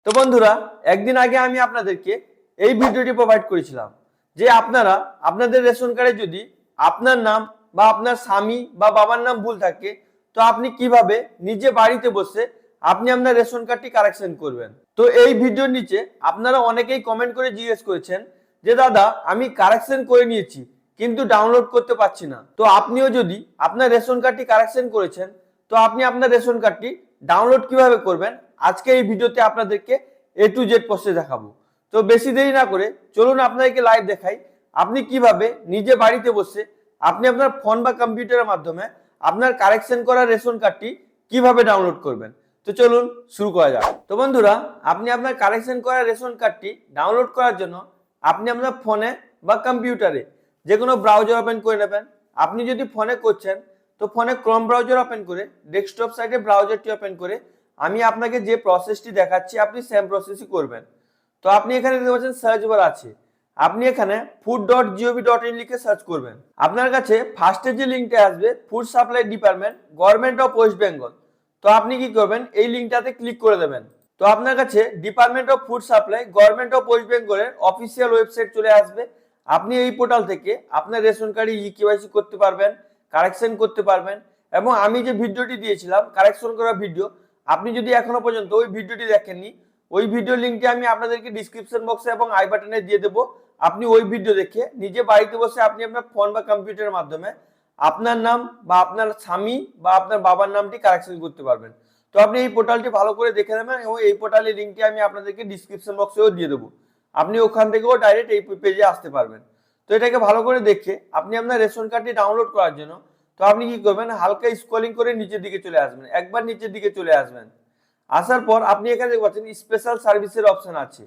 তো বন্ধুরা, একদিন আগে আমি আপনাদেরকে এই ভিডিওটি প্রোভাইড করেছিলাম যে আপনারা আপনাদের রেশন কার্ডে যদি আপনার নাম বা আপনার স্বামী বা বাবার নাম ভুল থাকে, তো আপনি কিভাবে নিজে বাড়িতে বসে আপনি আপনার রেশন কার্ডটি কারেকশন করবেন। তো এই ভিডিওর নিচে আপনারা অনেকেই কমেন্ট করে জিজ্ঞেস করেছেন যে দাদা, আমি কারেকশন করে নিয়েছি কিন্তু ডাউনলোড করতে পারছি না। তো আপনিও যদি আপনার রেশন কার্ডটি কারেকশন করেছেন, তো আপনি আপনার রেশন কার্ডটি ডাউনলোড কিভাবে করবেন আজকে এই ভিডিওতে আপনাদেরকে A to Z প্রসেস দেখাবো। তো বেশি দেরি না করে চলুন আপনাদেরকে লাইভ দেখাই আপনি কিভাবে নিজে বাড়িতে বসে আপনি আপনার ফোন বা কম্পিউটারের মাধ্যমে আপনার কারেকশন করা রেশন কার্ডটি কিভাবে ডাউনলোড করবেন। তো চলুন শুরু করা যাক। তো বন্ধুরা, আপনি আপনার কারেকশন করা রেশন কার্ডটি ডাউনলোড করার জন্য আপনি আপনার ফোনে বা কম্পিউটারে যে কোনো ব্রাউজার ওপেন করে নেবেন। আপনি যদি ফোনে করছেন তো ফোনে ক্রোম ব্রাউজার ওপেন করে ডেস্কটপ সাইটে ব্রাউজারটি ওপেন করে আমি আপনাকে যে প্রসেসটি দেখাচ্ছি আপনি সেম প্রসেসই করবেন। তো আপনি এখানে দেখতে পাচ্ছেন সার্চ বার আছে, আপনি এখানে food.gov.in লিখে সার্চ করবেন। আপনার কাছে ফার্স্টে যে লিঙ্কটা আসবে food supply department government of West Bengal, তো আপনি কি করবেন এই লিঙ্কটাতে ক্লিক করে দেবেন। তো আপনার কাছে department of food supply government of West বেঙ্গলের অফিসিয়াল ওয়েবসাইট চলে আসবে। আপনি এই পোর্টাল থেকে আপনার রেশন কার্ডে ইকেওয়াইসি করতে পারবেন, কারেকশন করতে পারবেন, এবং আমি যে ভিডিওটি দিয়েছিলাম কারেকশন করা ভিডিও, আপনি যদি এখনো পর্যন্ত ওই ভিডিওটি দেখেননি, ওই ভিডিও লিঙ্কটি আমি আপনাদেরকে ডিসক্রিপশন বক্সে এবং আই বাটনে দিয়ে দেবো। আপনি ওই ভিডিও দেখে নিজে বাড়িতে বসে আপনি আপনার ফোন বা কম্পিউটারের মাধ্যমে আপনার নাম বা আপনার স্বামী বা আপনার বাবার নামটি কারেকশন করতে পারবেন। তো আপনি এই পোর্টালটি ভালো করে দেখে নেবেন এবং এই পোর্টালের লিঙ্কটি আমি আপনাদেরকে ডিসক্রিপশন বক্সেও দিয়ে দেবো। আপনি ওখান থেকেও ডাইরেক্ট এই পেজে আসতে পারবেন। তো এটাকে ভালো করে দেখে আপনি আপনার রেশন কার্ডটি ডাউনলোড করার জন্য তো আপনি কি করবেন, হালকা স্ক্রলিং করে নিচের দিকে চলে আসবেন, একবার নিচের দিকে চলে আসবেন। আসার পর আপনি এখানে দেখতে পাচ্ছেন স্পেশাল সার্ভিসের অপশন আছে,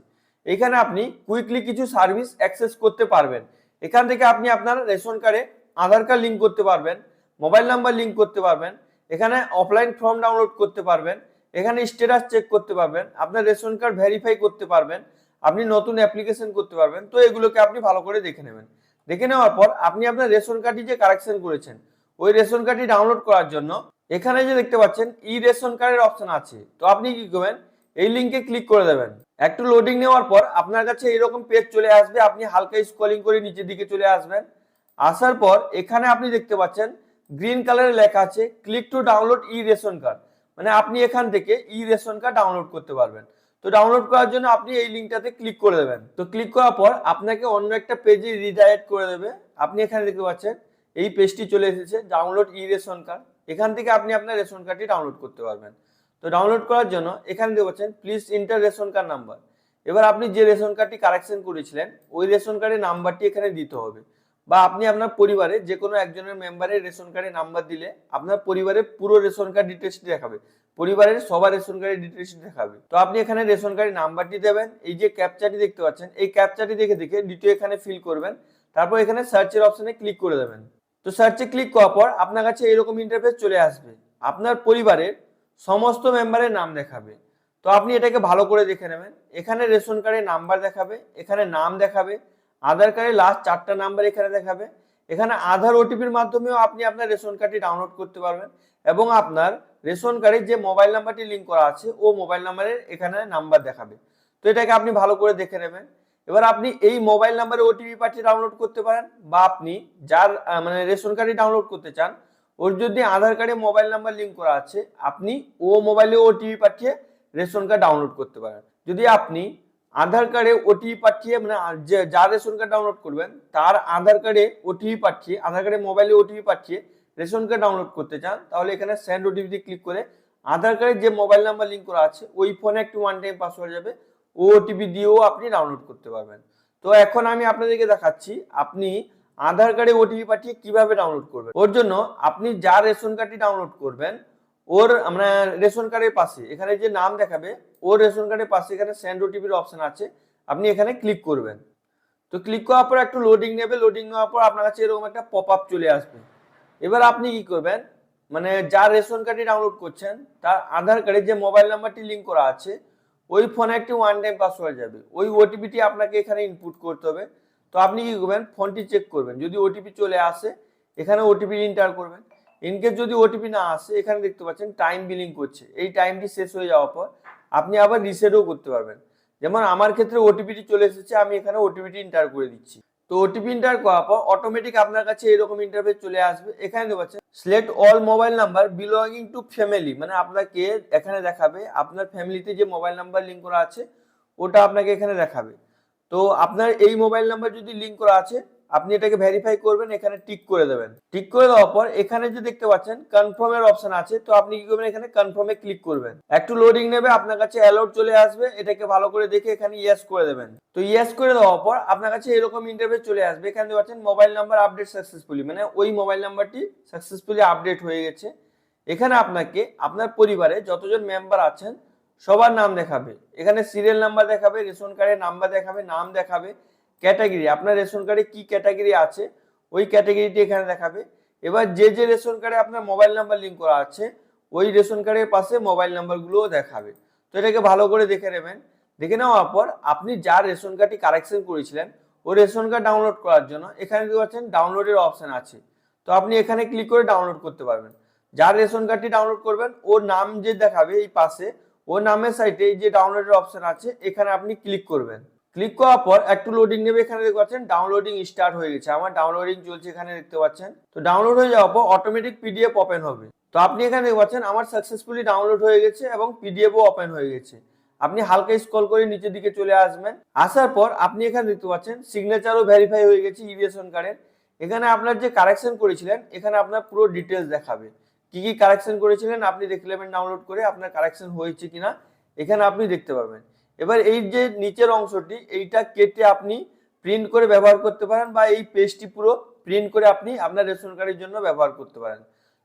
এখানে আপনি কুইকলি কিছু সার্ভিস অ্যাক্সেস করতে পারবেন। এখান থেকে আপনি আপনার রেশন কার্ডে আধার কার্ড লিঙ্ক করতে পারবেন, মোবাইল নাম্বার লিঙ্ক করতে পারবেন, এখানে অফলাইন ফর্ম ডাউনলোড করতে পারবেন, এখানে স্ট্যাটাস চেক করতে পারবেন, আপনার রেশন কার্ড ভেরিফাই করতে পারবেন, আপনি নতুন অ্যাপ্লিকেশন করতে পারবেন। তো এগুলোকে আপনি ভালো করে দেখে নেবেন। দেখে নেওয়ার পর আপনি আপনার রেশন কার্ডটি যে কারেকশন করেছেন ওই রেশন কার্ডটি ডাউনলোড করার জন্য এখানে যে দেখতে পাচ্ছেন ই রেশন কার্ডের অপশন আছে, তো আপনি কি করবেন এই লিঙ্কে ক্লিক করে দেবেন। একটু লোডিং নেওয়ার পর আপনার কাছে এরকম পেজ চলে আসবে, আপনি হালকা স্ক্রলিং করে নিচের দিকে চলে আসবেন। আসার পর এখানে আপনি দেখতে পাচ্ছেন গ্রিন কালারে লেখা আছে click to download E ration card, মানে আপনি এখান থেকে ই রেশন কার্ড ডাউনলোড করতে পারবেন। তো ডাউনলোড করার জন্য আপনি এই লিঙ্কটাতে ক্লিক করে দেবেন। তো ক্লিক করার পর আপনাকে অন্য একটা পেজে রিডাইরেক্ট করে দেবে। আপনি এখানে দেখতে পাচ্ছেন এই পেজটি চলে এসেছে ডাউনলোড ই রেশন কার্ড, এখান থেকে আপনি আপনার রেশন কার্ডটি ডাউনলোড করতে পারবেন। তো ডাউনলোড করার জন্য এখানে দেখতে পাচ্ছেন please inter ration card number. এবার আপনি যে রেশন কার্ডটি কারেকশন করেছিলেন ওই রেশন কার্ডের নাম্বারটি এখানে দিতে হবে, বা আপনি আপনার পরিবারে যে কোনো একজনের মেম্বারের রেশন কার্ডের নাম্বার দিলে আপনার পরিবারের পুরো রেশন কার্ড ডিটেলসটি দেখাবে, পরিবারের সবার রেশন কার্ডের ডিটেলসটি দেখাবে। তো আপনি এখানে রেশন কার্ডের নাম্বারটি দেবেন, এই যে ক্যাপচাটি দেখতে পাচ্ছেন এই ক্যাপচাটি দেখে দেখে ডিটেল এখানে ফিল করবেন, তারপর এখানে সার্চের অপশনে ক্লিক করে দেবেন। তো সার্চে ক্লিক করার পর আপনার কাছে এরকম ইন্টারফেস চলে আসবে, আপনার পরিবারের সমস্ত মেম্বারের নাম দেখাবে। তো আপনি এটাকে ভালো করে দেখে নেবেন, এখানে রেশন কার্ডের নাম্বার দেখাবে, এখানে নাম দেখাবে, আধার কার্ডের লাস্ট 4টা নাম্বার এখানে দেখাবে, এখানে আধার ওটিপির মাধ্যমেও আপনি আপনার রেশন কার্ডটি ডাউনলোড করতে পারবেন, এবং আপনার রেশন কার্ডে যে মোবাইল নাম্বারটি লিঙ্ক করা আছে ও মোবাইল নাম্বারের এখানে নাম্বার দেখাবে। তো এটাকে আপনি ভালো করে দেখে নেবেন। এবার আপনি এই মোবাইল নাম্বারে ওটিপি পাঠিয়ে ডাউনলোড করতে পারেন, বা আপনি যার মানে রেশন কার্ডটি ডাউনলোড করতে চান ওর যদি আধার কার্ডে মোবাইল নাম্বার লিঙ্ক করা আছে আপনি ও মোবাইলে ওটিপি পাঠিয়ে রেশন কার্ড ডাউনলোড করতে পারেন। যদি আপনি আধার কার্ডে ওটিপি পাঠিয়ে মানে যার রেশন কার্ড ডাউনলোড করবেন তার আধার কার্ডে ওটিপি পাঠিয়ে আধার কার্ডে মোবাইলে ওটিপি পাঠিয়ে রেশন কার্ড ডাউনলোড করতে চান, তাহলে এখানে সেন্ড ওটিপি ক্লিক করে আধার কার্ডে যে মোবাইল নাম্বার লিঙ্ক করা আছে ওই ফোনে একটু ওয়ান টাইম পাসওয়ার্ড যাবে, ও ওটিপি দিয়েও আপনি ডাউনলোড করতে পারবেন। তো এখন আমি আপনাদেরকে দেখাচ্ছি আপনি আধার কার্ডে ওটিপি পাঠিয়ে কিভাবে ডাউনলোড করবেন। ওর জন্য আপনি যার রেশন কার্ডটি ডাউনলোড করবেন ওর আমরা রেশন কার্ডের পাশে এখানে যে নাম দেখাবে ওর রেশন কার্ডের পাশে এখানে সেন্ড ওটিপির অপশন আছে, আপনি এখানে ক্লিক করবেন। তো ক্লিক করার পর একটু লোডিং নেবে, লোডিং নেওয়ার পর আপনার কাছে এরকম একটা পপ আপ চলে আসবে। এবার আপনি কি করবেন, মানে যার রেশন কার্ডটি ডাউনলোড করছেন তার আধার কার্ডে যে মোবাইল নাম্বারটি লিঙ্ক করা আছে ওই ফোনে একটি ওয়ান টাইম পাসওয়ার্ড যাবে, ওই ওটিপিটি আপনাকে এখানে ইনপুট করতে হবে। তো আপনি কি করবেন, ফোনটি চেক করবেন, যদি ওটিপি চলে আসে এখানে ওটিপি এন্টার করবেন। ইনকেস যদি ওটিপি না আসে এখানে দেখতে পাচ্ছেন টাইম বিলিং করছে, এই টাইমটি শেষ হয়ে যাওয়ার পর আপনি আবার রিসেটও করতে পারবেন। যেমন আমার ক্ষেত্রে ওটিপিটি চলে এসেছে, আমি এখানে ওটিপিটি এন্টার করে দিচ্ছি। তো ওটিপি এন্টার করার পর অটোমেটিক আপনার কাছে এরকম ইন্টারফেস চলে আসবে। এখানে দেখতে পাচ্ছেন select all mobile number belonging to family, মানে আপনাকে এখানে দেখাবে আপনার ফ্যামিলিতে যে মোবাইল নাম্বার লিঙ্ক করা আছে ওটা আপনাকে এখানে দেখাবে। তো আপনার এই মোবাইল নাম্বার যদি লিঙ্ক করা আছে আপনি এটাকে ভেরিফাই করবেন, এখানে টিক করে দেবেন। টিক করে দেওয়ার পর এখানে যে দেখতে পাচ্ছেন কনফার্মের অপশন আছে, তো আপনি কি করবেন এখানে কনফার্মে ক্লিক করবেন। একটু লোডিং নেবে, আপনার কাছে অ্যালাউড চলে আসবে, এটাকে ভালো করে দেখে এখানে ইয়েস করে দেবেন। তো ইয়েস করে দেওয়ার পর আপনার কাছে এরকম ইন্টারফেস চলে আসবে। এখানে দেখতে পাচ্ছেন মোবাইল নাম্বার আপডেট সাকসেসফুলি, মানে ওই মোবাইল নাম্বারটি সাকসেসফুলি আপডেট হয়ে গেছে। এখানে আপনাকে আপনার পরিবারে যতজন মেম্বার আছেন সবার নাম দেখাবে, এখানে সিরিয়াল নাম্বার দেখাবে, রেশন কার্ডের নাম্বার দেখাবে, নাম দেখাবে, ক্যাটাগরি আপনার রেশন কার্ডে কি ক্যাটাগরি আছে ওই ক্যাটাগরিটি এখানে দেখাবে। এবার যে রেশন কার্ডে আপনার মোবাইল নাম্বার লিঙ্ক করা আছে ওই রেশন কার্ডের পাশে মোবাইল নাম্বারগুলোও দেখাবে। তো এটাকে ভালো করে দেখে নেবেন। দেখে নেওয়ার পর আপনি যার রেশন কার্ডটি কারেকশন করেছিলেন ওই রেশন কার্ড ডাউনলোড করার জন্য এখানে দেখতে পাচ্ছেন ডাউনলোডের অপশন আছে, তো আপনি এখানে ক্লিক করে ডাউনলোড করতে পারবেন। যার রেশন কার্ডটি ডাউনলোড করবেন ওর নাম যে দেখাবে এই পাশে, ওর নামের সাইটে যে ডাউনলোডের অপশন আছে এখানে আপনি ক্লিক করবেন। ক্লিক করার পর একটু লোডিং নেবে, এখানে দেখতে পাচ্ছেন ডাউনলোডিং স্টার্ট হয়ে গেছে, আমার ডাউনলোডিং চলছে এখানে দেখতে পাচ্ছেন। তো ডাউনলোড হয়ে যাওয়ার পর অটোমেটিক পিডিএফ ওপেন হবে। তো আপনি এখানে দেখতে পাচ্ছেন আমার সাকসেসফুলি ডাউনলোড হয়ে গেছে এবং পিডিএফও ওপেন হয়ে গেছে। আপনি হালকা স্ক্রল করে নিচের দিকে চলে আসবেন। আসার পর আপনি এখানে দেখতে পাচ্ছেন সিগনেচারও ভেরিফাই হয়ে গেছে রেশন কার্ডের। এখানে আপনার যে কারেকশন করেছিলেন এখানে আপনার পুরো ডিটেলস দেখাবে, কি কি কারেকশন করেছিলেন আপনি দেখে নেবেন ডাউনলোড করে, আপনার কারেকশন হয়েছে কিনা এখানে আপনি দেখতে পাবেন। এবার এই যে নিচের অংশটি এইটা কেটে আপনি প্রিন্ট করে ব্যবহার করতে পারেন, বা এই পেজটি পুরো প্রিন্ট করে আপনি আপনার রেশন কার্ডের জন্য ব্যবহার করতে পারেন।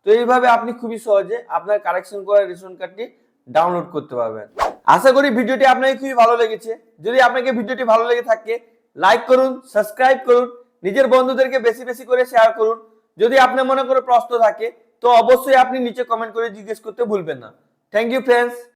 তো এইভাবে আপনি খুবই সহজে আপনার কারেকশন করা রেশন কার্ডটি ডাউনলোড করতে পারবেন। আশা করি ভিডিওটি আপনাকে খুবই ভালো লেগেছে। যদি আপনাকে ভিডিওটি ভালো লেগে থাকে লাইক করুন, সাবস্ক্রাইব করুন, নিজের বন্ধুদেরকে বেশি বেশি করে শেয়ার করুন। যদি আপনার মনে করে প্রশ্ন থাকে তো অবশ্যই আপনি নিচে কমেন্ট করে জিজ্ঞেস করতে ভুলবেন না। Thank you friends.